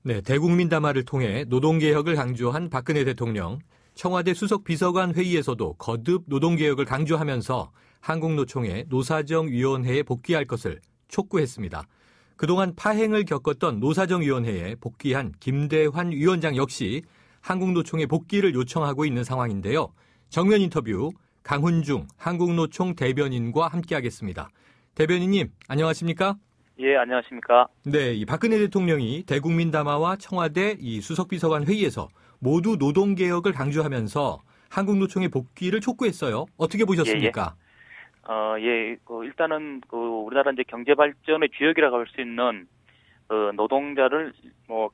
네, 대국민담화를 통해 노동개혁을 강조한 박근혜 대통령, 청와대 수석비서관 회의에서도 거듭 노동개혁을 강조하면서 한국노총의 노사정위원회에 복귀할 것을 촉구했습니다. 그동안 파행을 겪었던 노사정위원회에 복귀한 김대환 위원장 역시 한국노총의 복귀를 요청하고 있는 상황인데요. 정면 인터뷰 강훈중 한국노총 대변인과 함께하겠습니다. 대변인님, 안녕하십니까? 예, 안녕하십니까? 네, 이 박근혜 대통령이 대국민담화와 청와대 이 수석비서관 회의에서 모두 노동개혁을 강조하면서 한국노총의 복귀를 촉구했어요. 어떻게 보셨습니까? 일단은 우리나라 이제 경제 발전의 주역이라고 할 수 있는 노동자를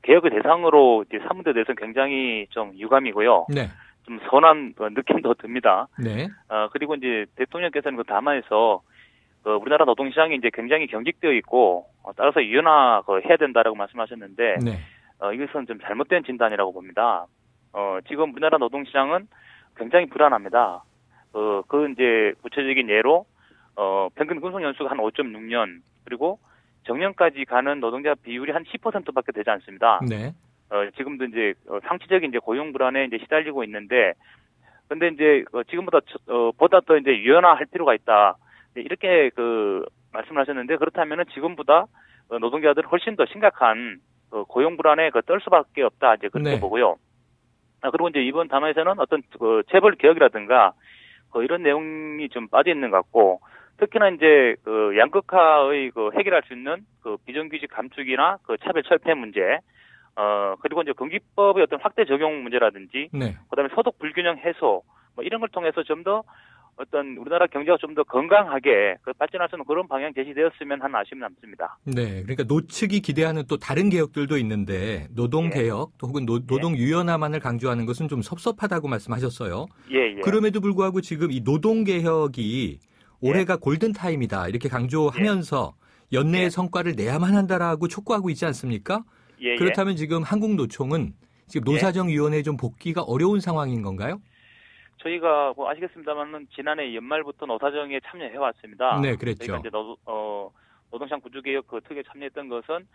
개혁의 대상으로 이제 삼은 데 대해서는 굉장히 좀 유감이고요. 네. 좀 선한 느낌도 듭니다. 네. 그리고 이제 대통령께서는 그 담화에서 우리나라 노동시장이 이제 굉장히 경직되어 있고 따라서 유연화해야 된다라고 말씀하셨는데 네. 이것은 좀 잘못된 진단이라고 봅니다. 지금 우리나라 노동시장은 굉장히 불안합니다. 이제 구체적인 예로 평균 근속 연수가 한 5.6년 그리고 정년까지 가는 노동자 비율이 한 10%밖에 되지 않습니다. 네. 지금도 이제 상시적인 이제 고용 불안에 이제 시달리고 있는데, 근데 이제 지금보다 보다 더 이제 유연화할 필요가 있다. 이렇게 말씀을 하셨는데, 그렇다면은 지금보다 노동자들 훨씬 더 심각한 고용 불안에 떨 수밖에 없다. 이제 그렇게 네. 보고요. 그리고 이제 이번 담화에서는 어떤 체벌 개혁이라든가 이런 내용이 좀 빠져 있는 것 같고, 특히나 이제 양극화의 해결할 수 있는 비정규직 감축이나 차별 철폐 문제, 그리고 이제 공기법의 어떤 확대 적용 문제라든지, 네. 그다음에 소득 불균형 해소 이런 걸 통해서 좀 더 어떤 우리나라 경제가 좀 더 건강하게 발전할 수 있는 그런 방향 제시되었으면 하는 아쉬움이 남습니다. 네, 그러니까 노측이 기대하는 또 다른 개혁들도 있는데 노동개혁 혹은 노동 유연화만을 강조하는 것은 좀 섭섭하다고 말씀하셨어요. 예. 그럼에도 불구하고 지금 이 노동개혁이 올해가 골든타임이다 이렇게 강조하면서 연내의 성과를 내야만 한다라고 촉구하고 있지 않습니까? 그렇다면 지금 한국노총은 지금 노사정위원회에 좀 복귀가 어려운 상황인 건가요? 저희가 아시겠습니다만은 지난해 연말부터 노사정에 참여해왔습니다. 네, 그랬죠. 저희가 이제 노동시장 구조개혁 특위에 참여했던 것은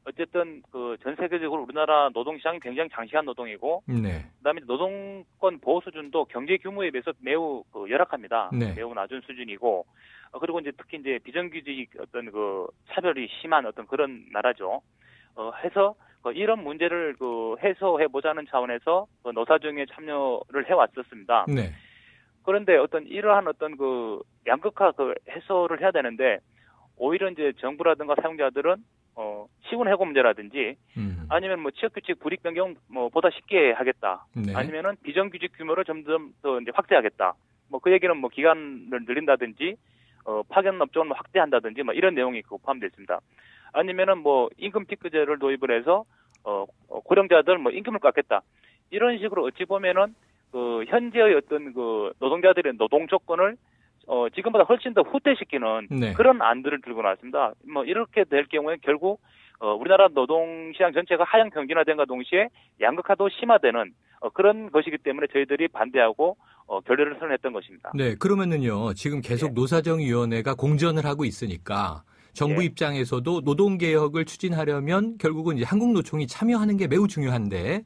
어쨌든 전 세계적으로 우리나라 노동시장이 굉장히 장시간 노동이고, 네. 그다음에 노동권 보호 수준도 경제 규모에 비해서 매우 열악합니다. 네. 매우 낮은 수준이고, 그리고 이제 특히 이제 비정규직 어떤 차별이 심한 어떤 그런 나라죠. 해서 이런 문제를 해소해 보자는 차원에서 노사정에 참여를 해왔었습니다. 네. 그런데 이러한 양극화 해소를 해야 되는데 오히려 이제 정부라든가 사용자들은 시군 해고 문제라든지 아니면 취업규칙 불이익 변경 보다 쉽게 하겠다. 네. 아니면은 비정규직 규모를 점점 더 이제 확대하겠다. 그 얘기는 기간을 늘린다든지 파견 업종을 확대한다든지 이런 내용이 포함되어 있습니다. 아니면은 임금 피크제를 도입을 해서 고령자들 임금을 깎겠다. 이런 식으로 어찌 보면은 현재의 어떤 노동자들의 노동 조건을 지금보다 훨씬 더 후퇴시키는 네. 그런 안들을 들고 나왔습니다. 이렇게 될 경우에 결국 우리나라 노동시장 전체가 하향 평준화된과 동시에 양극화도 심화되는 그런 것이기 때문에 저희들이 반대하고 결렬을 선언했던 것입니다. 네, 그러면은요 지금 계속 노사정위원회가 공전을 하고 있으니까 정부 입장에서도 노동개혁을 추진하려면 결국은 이제 한국노총이 참여하는 게 매우 중요한데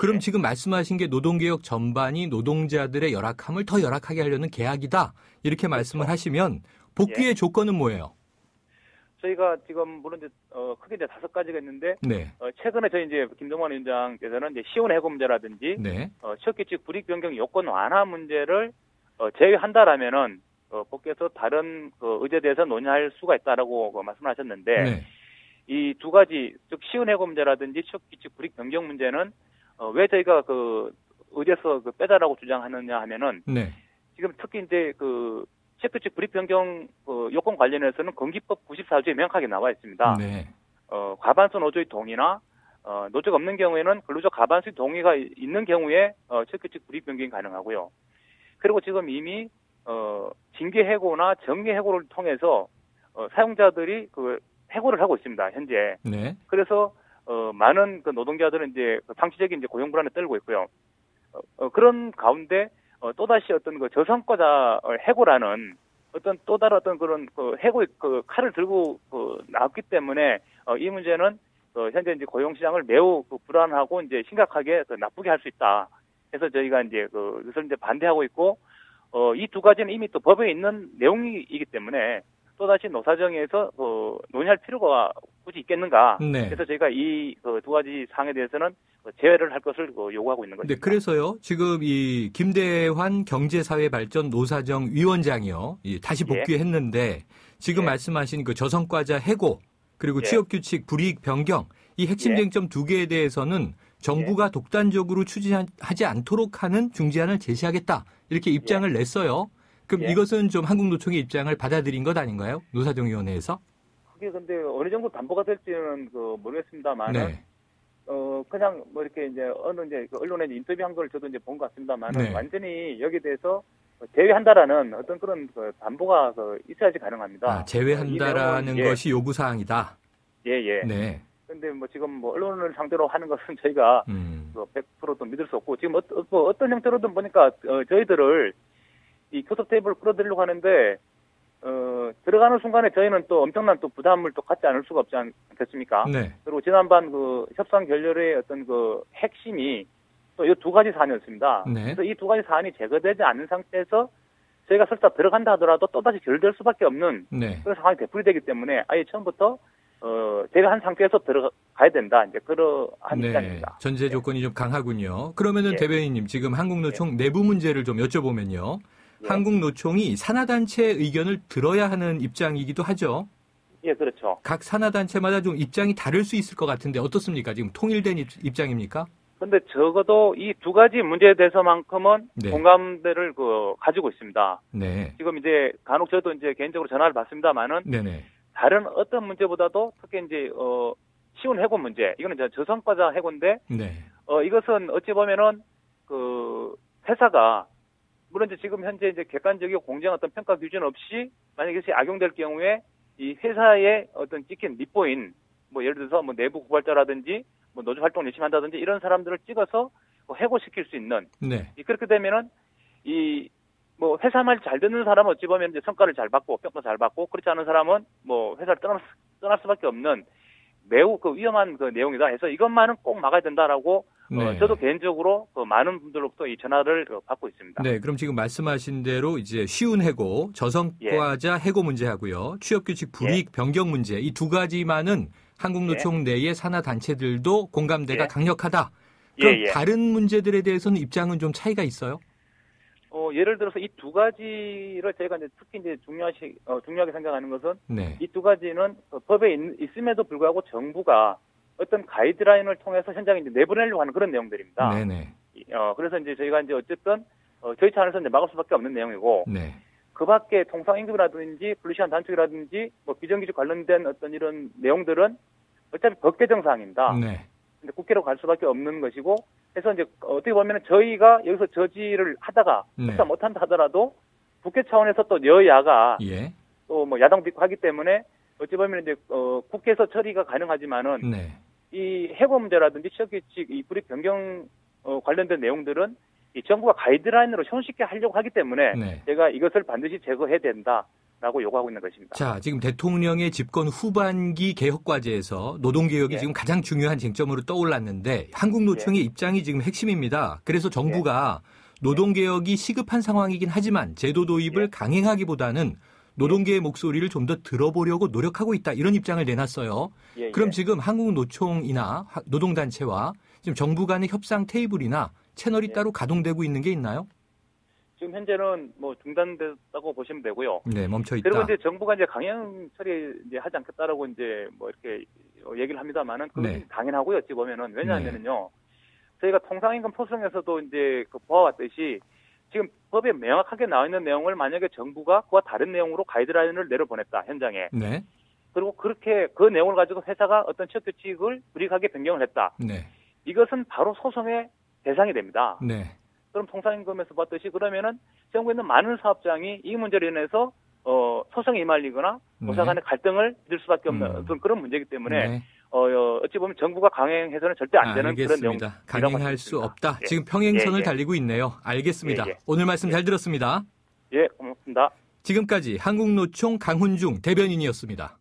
그럼 지금 말씀하신 게 노동개혁 전반이 노동자들의 열악함을 더 열악하게 하려는 계약이다. 이렇게 말씀을 하시면 복귀의 조건은 뭐예요? 저희가 지금 물론 이제 크게 이제 5가지가 있는데 네. 최근에 저희 이제 김동완 위원장께서는 이제 시군 해고 문제라든지 네. 취업규칙 불이익 변경 요건 완화 문제를 제외한다라면은 복귀해서 다른 의제에 대해서 논의할 수가 있다라고 말씀하셨는데 네. 이 두 가지 즉 시군 해고 문제라든지 취업규칙 불이익 변경 문제는 왜 저희가 의제에서 빼자라고 주장하느냐 하면은 네. 지금 특히 이제 취업규칙 불이익 변경 요건 관련해서는 공기법 94조에 명확하게 나와 있습니다. 네. 과반수 노조의 동의나 노조가 없는 경우에는 근로자 과반수의 동의가 있는 경우에 취업규칙 불이익 변경이 가능하고요. 그리고 지금 이미 징계 해고나 정리 해고를 통해서 사용자들이 해고를 하고 있습니다. 현재. 네. 그래서 많은 노동자들은 이제 상시적인 이제 고용 불안에 떨고 있고요. 그런 가운데 또다시 어떤 저성과자 해고라는 어떤 또 다른 어떤 그런 해고의 칼을 들고 나왔기 때문에 이 문제는 현재 이제 고용 시장을 매우 불안하고 이제 심각하게 나쁘게 할 수 있다. 그래서 저희가 이제 이것을 이제 반대하고 있고, 이 두 가지는 이미 또 법에 있는 내용이기 때문에 또다시 노사정에서 논의할 필요가 굳이 있겠는가. 네. 그래서 저희가 이 두 가지 사항에 대해서는 제외를 할 것을 요구하고 있는 것입니다. 네, 그래서요. 지금 이 김대환 경제사회발전 노사정 위원장이요. 다시 복귀했는데 지금 말씀하신 그 저성과자 해고 그리고 취업규칙 불이익 변경 이 핵심 쟁점 두 개에 대해서는 정부가 독단적으로 추진하지 않도록 하는 중재안을 제시하겠다. 이렇게 입장을 냈어요. 그럼 이것은 좀 한국노총의 입장을 받아들인 것 아닌가요? 노사정위원회에서? 그게 근데 어느 정도 담보가 될지는 모르겠습니다만은 그냥 뭐 이렇게 이제 어느 이제 언론에 인터뷰한 걸 저도 이제 본 것 같습니다만은 완전히 여기에 대해서 제외한다라는 어떤 그런 담보가 있어야지 가능합니다. 아, 제외한다라는 것이 요구 사항이다. 네. 근데 뭐 지금 뭐 언론을 상대로 하는 것은 저희가 100%도 믿을 수 없고 지금 어떤 형태로든 보니까 저희들을 이 교섭 테이블을 끌어들이려고 하는데 들어가는 순간에 저희는 또 엄청난 또 부담을 또 갖지 않을 수가 없지 않겠습니까? 네. 그리고 지난번 협상 결렬의 어떤 핵심이 또 이 두 가지 사안이었습니다. 네. 그래서 이 두 가지 사안이 제거되지 않은 상태에서 저희가 설사 들어간다 하더라도 또다시 결렬될 수밖에 없는 그런 상황이 되풀이되기 때문에 아예 처음부터 제가 한 상태에서 들어가야 된다. 이제 그러한 입장입니다. 전제 조건이 좀 강하군요. 그러면은 대변인님 지금 한국노총 내부 문제를 좀 여쭤보면요. 한국노총이 산하단체의 의견을 들어야 하는 입장이기도 하죠. 그렇죠. 각 산하단체마다 좀 입장이 다를 수 있을 것 같은데 어떻습니까? 지금 통일된 입장입니까? 근데 적어도 이 두 가지 문제에 대해서만큼은 공감대를 가지고 있습니다. 지금 이제 간혹 저도 이제 개인적으로 전화를 받습니다만은 다른 어떤 문제보다도 특히 이제 쉬운 해고 문제 이거는 이제 저성과자 해고인데 이것은 어찌 보면은 회사가 물론 이제 지금 현재 이제 객관적이고 공정한 어떤 평가 기준 없이 만약에 이것이 악용될 경우에 이 회사의 어떤 찍힌 밑보인 뭐 예를 들어서 뭐 내부 고발자라든지 뭐 노조 활동을 열심히 한다든지 이런 사람들을 찍어서 해고시킬 수 있는 그렇게 되면은 이 뭐 회사 말 잘 듣는 사람은 어찌 보면 이제 성과를 잘 받고 평가 잘 받고 그렇지 않은 사람은 뭐 회사를 떠날 수밖에 없는 매우 위험한 내용이다 해서 이것만은 꼭 막아야 된다라고 저도 개인적으로 많은 분들로부터 이 전화를 받고 있습니다. 네, 그럼 지금 말씀하신 대로 이제 쉬운 해고, 저성과자 해고 문제하고요, 취업규칙 불이익 변경 문제 이 두 가지만은 한국노총 내의 산하 단체들도 공감대가 강력하다. 그럼 다른 문제들에 대해서는 입장은 좀 차이가 있어요? 예를 들어서 이 두 가지를 저희가 이제 특히 이제 중요하게 생각하는 것은 이 두 가지는 법에 있음에도 불구하고 정부가 어떤 가이드라인을 통해서 현장에 이제 내보내려고 하는 그런 내용들입니다. 그래서 이제 저희가 이제 어쨌든 저희 차원에서 이제 막을 수밖에 없는 내용이고 그 밖에 통상임금이라든지 분리시간 단축이라든지 뭐 비정규직 관련된 어떤 이런 내용들은 어차피 법 개정 사항입니다. 근데 국회로 갈 수밖에 없는 것이고 그래서 이제 어떻게 보면 저희가 여기서 저지를 하다가 못한다 하더라도 국회 차원에서 또 여야가 또 뭐 야당 하기 때문에 어찌 보면 이제 국회에서 처리가 가능하지만은 이 해고 문제라든지 취업규칙 이 불이익 변경 관련된 내용들은 이 정부가 가이드라인으로 손쉽게 하려고 하기 때문에 제가 이것을 반드시 제거해야 된다라고 요구하고 있는 것입니다. 자, 지금 대통령의 집권 후반기 개혁과제에서 노동개혁이 지금 가장 중요한 쟁점으로 떠올랐는데 한국노총의 입장이 지금 핵심입니다. 그래서 정부가 노동개혁이 시급한 상황이긴 하지만 제도 도입을 강행하기보다는 노동계의 목소리를 좀 더 들어보려고 노력하고 있다. 이런 입장을 내놨어요. 그럼 지금 한국노총이나 노동단체와 지금 정부 간의 협상 테이블이나 채널이 따로 가동되고 있는 게 있나요? 지금 현재는 뭐 중단됐다고 보시면 되고요. 멈춰 있다. 그리고 이제 정부가 이제 강행 처리 이제 하지 않겠다라고 이제 뭐 이렇게 얘기를 합니다만은 그건 당연하고요. 어찌 보면은 왜냐하면은요. 저희가 통상임금 포승에서도 이제 보아왔듯이 지금 법에 명확하게 나와 있는 내용을 만약에 정부가 그와 다른 내용으로 가이드라인을 내려보냈다 현장에. 그리고 그렇게 그 내용을 가지고 회사가 어떤 취업규칙을 불이익하게 변경을 했다. 이것은 바로 소송의 대상이 됩니다. 그럼 통상임금에서 봤듯이 그러면은 전국에 있는 많은 사업장이 이 문제로 인해서 소송에 휘말리거나 노사 간의 갈등을 빚을 수밖에 없는 어떤 그런 문제이기 때문에 어찌 보면 정부가 강행해서는 절대 안 되는 그런 내용입니다. 강행할 수 없다. 지금 평행선을 달리고 있네요. 알겠습니다. 오늘 말씀 잘 들었습니다. 고맙습니다. 지금까지 한국노총 강훈중 대변인이었습니다.